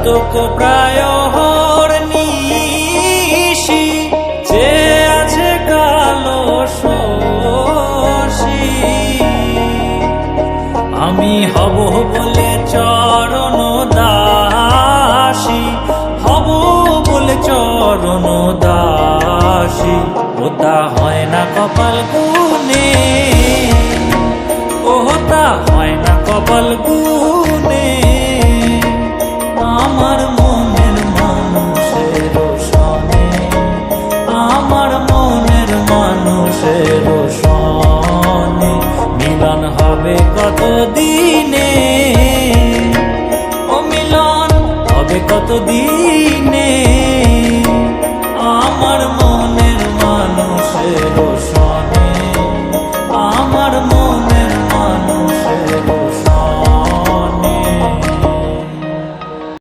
চাতক প্রায় নিশি যে আছে কালো শশী। আমি হব বলে চরণ দাসী, হব বলে চরণ দাসী, ওটা হয় না কপাল গুনে, ওটা হয় না কপাল গুনে। আমার মনের মানুষের সনে, আমার মনের মানুষের সনে মিলন হবে কত দিনে, ও মিলন হবে কত দিনে। আমার